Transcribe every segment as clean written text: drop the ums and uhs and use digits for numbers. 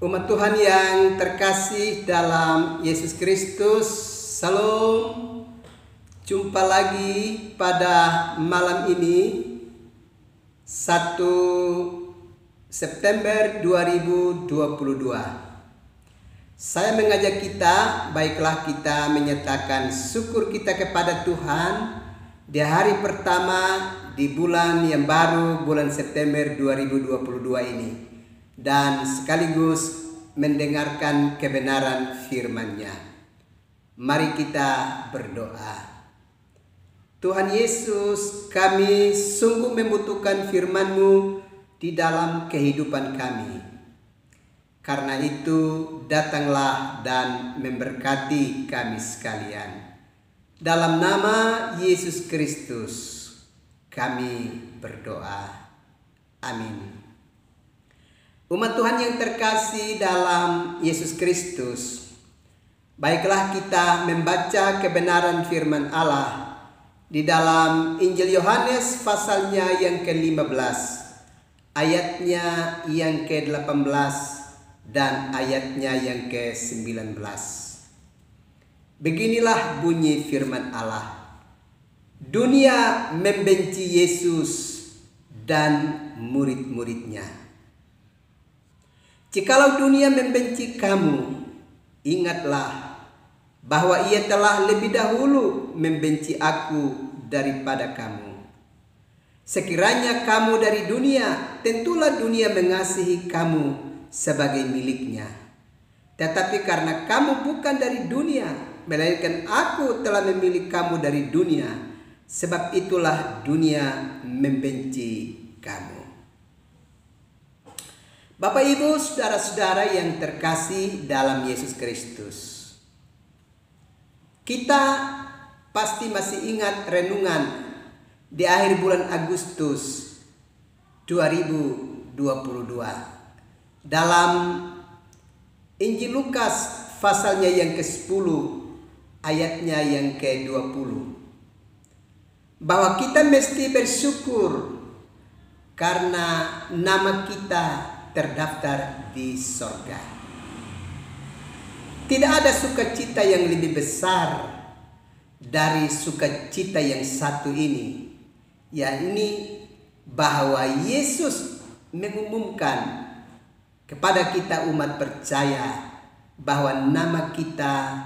Umat Tuhan yang terkasih dalam Yesus Kristus, Salam. Jumpa lagi pada malam ini 1 September 2022. Saya mengajak kita, baiklah kita menyatakan syukur kita kepada Tuhan di hari pertama di bulan yang baru, bulan September 2022 ini. Dan sekaligus mendengarkan kebenaran firman-Nya. Mari kita berdoa. Tuhan Yesus, kami sungguh membutuhkan firman-Mu di dalam kehidupan kami. Karena itu datanglah dan memberkati kami sekalian. Dalam nama Yesus Kristus kami berdoa. Amin. Umat Tuhan yang terkasih dalam Yesus Kristus, baiklah kita membaca kebenaran firman Allah di dalam Injil Yohanes pasalnya yang ke-15, ayatnya yang ke-18 dan ayatnya yang ke-19. Beginilah bunyi firman Allah. Dunia membenci Yesus dan murid-muridnya. Jikalau dunia membenci kamu, ingatlah bahwa ia telah lebih dahulu membenci aku daripada kamu. Sekiranya kamu dari dunia, tentulah dunia mengasihi kamu sebagai miliknya. Tetapi karena kamu bukan dari dunia, melainkan aku telah memilih kamu dari dunia, sebab itulah dunia membenci kamu. Bapak, Ibu, saudara-saudara yang terkasih dalam Yesus Kristus, kita pasti masih ingat renungan di akhir bulan Agustus 2022 dalam Injil Lukas pasalnya yang ke-10 ayatnya yang ke-20, bahwa kita mesti bersyukur karena nama kita terdaftar di sorga. Tidak ada sukacita yang lebih besar dari sukacita yang satu ini, yakni bahwa Yesus mengumumkan kepada kita umat percaya bahwa nama kita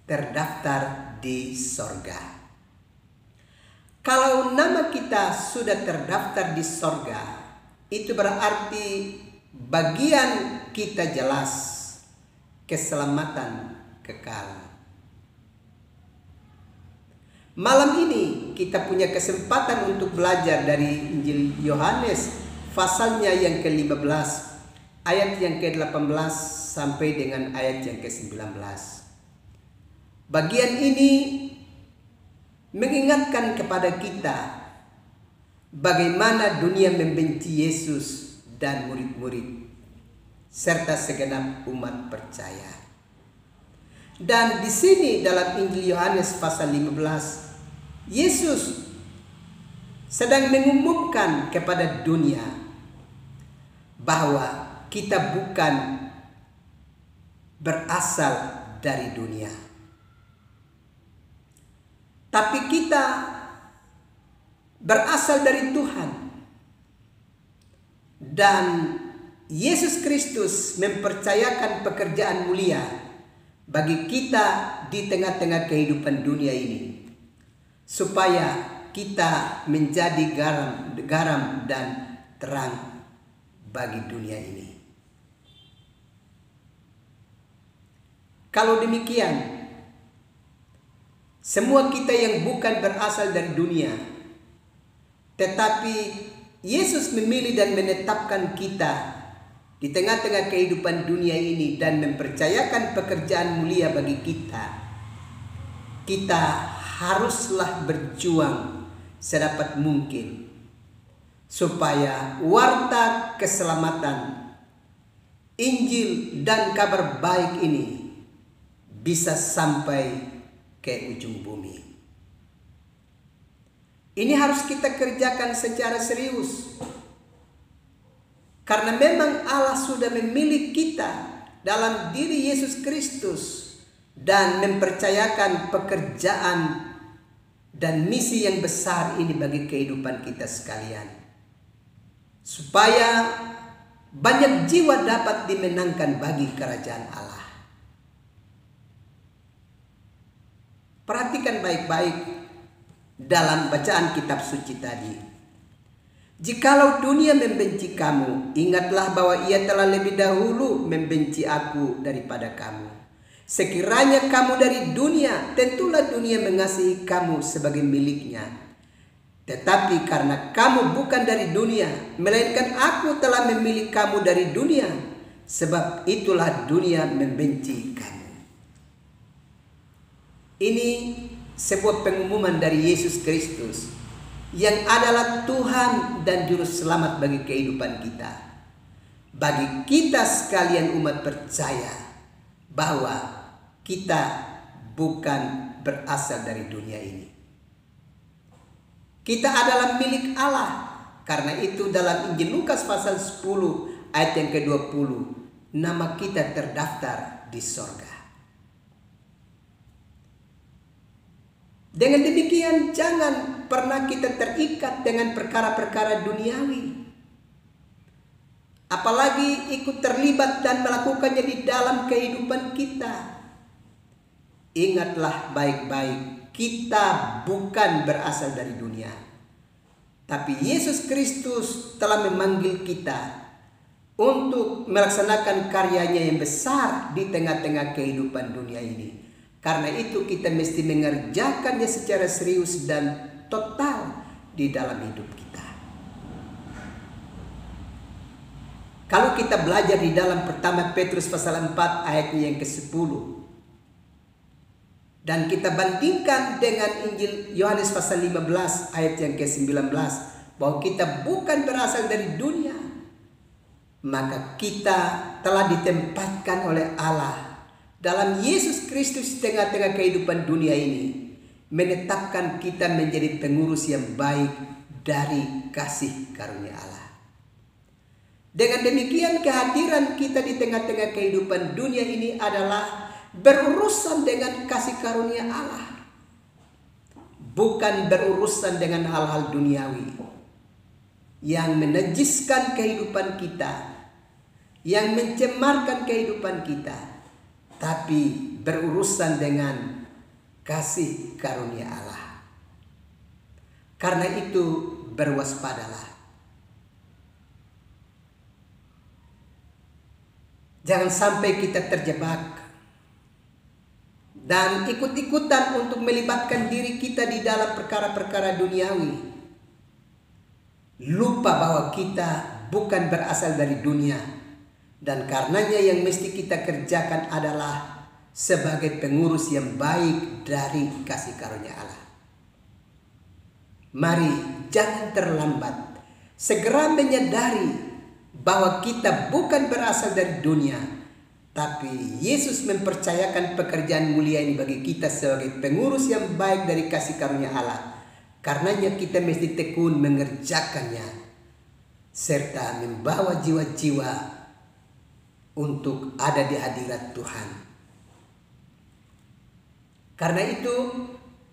terdaftar di sorga. Kalau nama kita sudah terdaftar di sorga, itu berarti bagian kita jelas keselamatan kekal. Malam ini kita punya kesempatan untuk belajar dari Injil Yohanes pasalnya yang ke-15 ayat yang ke-18 sampai dengan ayat yang ke-19. Bagian ini mengingatkan kepada kita bagaimana dunia membenci Yesus dan murid-murid serta segenap umat percaya. Dan di sini dalam Injil Yohanes pasal 15, Yesus sedang mengumumkan kepada dunia bahwa kita bukan berasal dari dunia, tapi kita berasal dari Tuhan. Dan Yesus Kristus mempercayakan pekerjaan mulia bagi kita di tengah-tengah kehidupan dunia ini, supaya kita menjadi garam dan terang bagi dunia ini. Kalau demikian, semua kita yang bukan berasal dari dunia, tetapi Yesus memilih dan menetapkan kita di tengah-tengah kehidupan dunia ini dan mempercayakan pekerjaan mulia bagi kita. Kita haruslah berjuang sedapat mungkin supaya warta keselamatan, Injil dan kabar baik ini bisa sampai ke ujung bumi. Ini harus kita kerjakan secara serius. Karena memang Allah sudah memilih kita dalam diri Yesus Kristus dan mempercayakan pekerjaan dan misi yang besar ini bagi kehidupan kita sekalian. Supaya banyak jiwa dapat dimenangkan bagi kerajaan Allah. Perhatikan baik-baik dalam bacaan kitab suci tadi. Jikalau dunia membenci kamu, ingatlah bahwa ia telah lebih dahulu membenci aku daripada kamu. Sekiranya kamu dari dunia, tentulah dunia mengasihi kamu sebagai miliknya. Tetapi karena kamu bukan dari dunia, melainkan aku telah memilih kamu dari dunia, sebab itulah dunia membenci kamu. Ini sebuah pengumuman dari Yesus Kristus yang adalah Tuhan dan Juru Selamat bagi kehidupan kita. Bagi kita sekalian umat percaya bahwa kita bukan berasal dari dunia ini. Kita adalah milik Allah. Karena itu dalam Injil Lukas pasal 10 ayat yang ke-20, nama kita terdaftar di sorga. Dengan demikian jangan pernah kita terikat dengan perkara-perkara duniawi. Apalagi ikut terlibat dan melakukannya di dalam kehidupan kita. Ingatlah baik-baik. Kita bukan berasal dari dunia, tapi Yesus Kristus telah memanggil kita untuk melaksanakan karyanya yang besar di tengah-tengah kehidupan dunia ini. Karena itu kita mesti mengerjakannya secara serius dan total di dalam hidup kita. Kalau kita belajar di dalam pertama Petrus pasal 4 ayatnya yang ke-10, dan kita bandingkan dengan Injil Yohanes pasal 15 ayat yang ke-19, bahwa kita bukan berasal dari dunia, maka kita telah ditempatkan oleh Allah dalam Yesus Kristus di tengah-tengah kehidupan dunia ini, menetapkan kita menjadi pengurus yang baik dari kasih karunia Allah. Dengan demikian kehadiran kita di tengah-tengah kehidupan dunia ini adalah berurusan dengan kasih karunia Allah, bukan berurusan dengan hal-hal duniawi yang menajiskan kehidupan kita, yang mencemarkan kehidupan kita, tapi berurusan dengan kasih karunia Allah. Karena itu berwaspadalah. Jangan sampai kita terjebak dan ikut-ikutan untuk melibatkan diri kita di dalam perkara-perkara duniawi. Lupa bahwa kita bukan berasal dari dunia. Dan karenanya yang mesti kita kerjakan adalah sebagai pengurus yang baik dari kasih karunia Allah. Mari jangan terlambat. Segera menyadari bahwa kita bukan berasal dari dunia. Tapi Yesus mempercayakan pekerjaan mulia ini bagi kita sebagai pengurus yang baik dari kasih karunia Allah. Karenanya kita mesti tekun mengerjakannya, serta membawa jiwa-jiwa untuk ada di hadirat Tuhan. Karena itu,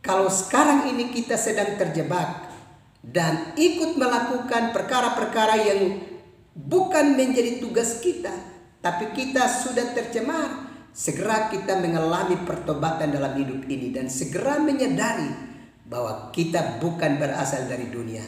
kalau sekarang ini kita sedang terjebak dan ikut melakukan perkara-perkara yang bukan menjadi tugas kita, tapi kita sudah tercemar, segera kita mengalami pertobatan dalam hidup ini dan segera menyadari bahwa kita bukan berasal dari dunia.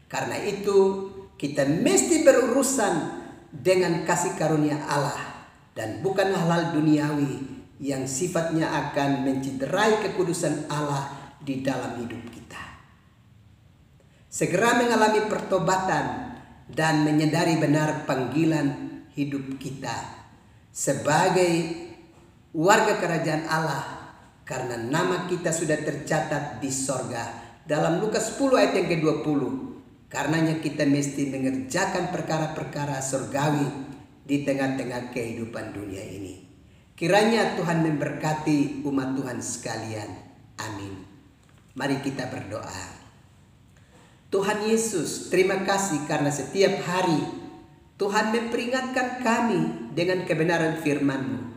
Karena itu kita mesti berurusan dengan kasih karunia Allah dan bukan hal-hal duniawi yang sifatnya akan menciderai kekudusan Allah di dalam hidup kita. Segera mengalami pertobatan dan menyadari benar panggilan hidup kita sebagai warga kerajaan Allah, karena nama kita sudah tercatat di sorga dalam Lukas 10 ayat yang ke-20. Karenanya kita mesti mengerjakan perkara-perkara surgawi di tengah-tengah kehidupan dunia ini. Kiranya Tuhan memberkati umat Tuhan sekalian. Amin. Mari kita berdoa. Tuhan Yesus, terima kasih karena setiap hari Tuhan memperingatkan kami dengan kebenaran firman-Mu.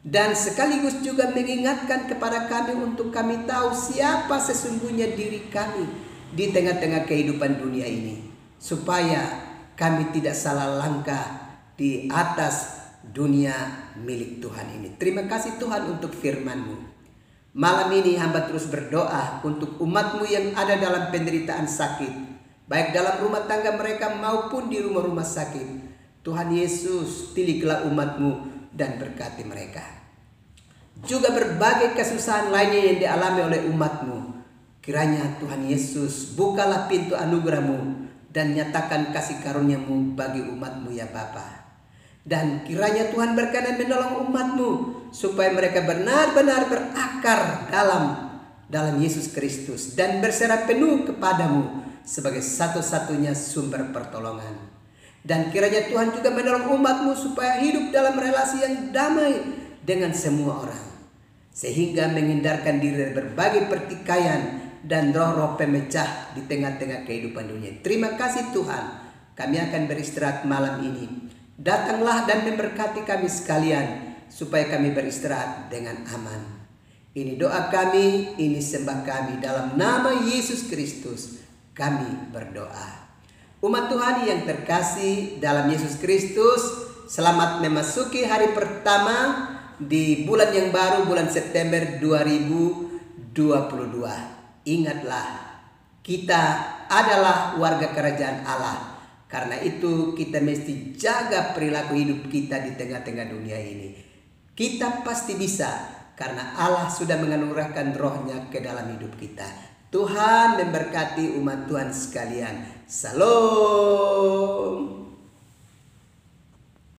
Dan sekaligus juga mengingatkan kepada kami untuk kami tahu siapa sesungguhnya diri kami di tengah-tengah kehidupan dunia ini. Supaya kami tidak salah langkah di atas dunia milik Tuhan ini. Terima kasih Tuhan untuk firman-Mu. Malam ini hamba terus berdoa untuk umat-Mu yang ada dalam penderitaan sakit. Baik dalam rumah tangga mereka maupun di rumah-rumah sakit. Tuhan Yesus, pilihlah umat-Mu dan berkati mereka. Juga berbagai kesusahan lainnya yang dialami oleh umat-Mu. Kiranya Tuhan Yesus bukalah pintu anugerah-Mu dan nyatakan kasih karunia-Mu bagi umat-Mu ya Bapa. Dan kiranya Tuhan berkenan menolong umat-Mu supaya mereka benar-benar berakar dalam Yesus Kristus dan berserah penuh kepadamu sebagai satu-satunya sumber pertolongan. Dan kiranya Tuhan juga menolong umat-Mu supaya hidup dalam relasi yang damai dengan semua orang, sehingga menghindarkan diri dari berbagai pertikaian dan roh-roh pemecah di tengah-tengah kehidupan dunia. Terima kasih Tuhan, kami akan beristirahat malam ini. Datanglah dan memberkati kami sekalian supaya kami beristirahat dengan aman. Ini doa kami, ini sembah kami, dalam nama Yesus Kristus kami berdoa. Umat Tuhan yang terkasih dalam Yesus Kristus, selamat memasuki hari pertama di bulan yang baru, bulan September 2022. Ingatlah, kita adalah warga kerajaan Allah. Karena itu kita mesti jaga perilaku hidup kita di tengah-tengah dunia ini. Kita pasti bisa karena Allah sudah menganugerahkan rohnya ke dalam hidup kita. Tuhan memberkati umat Tuhan sekalian. Salam.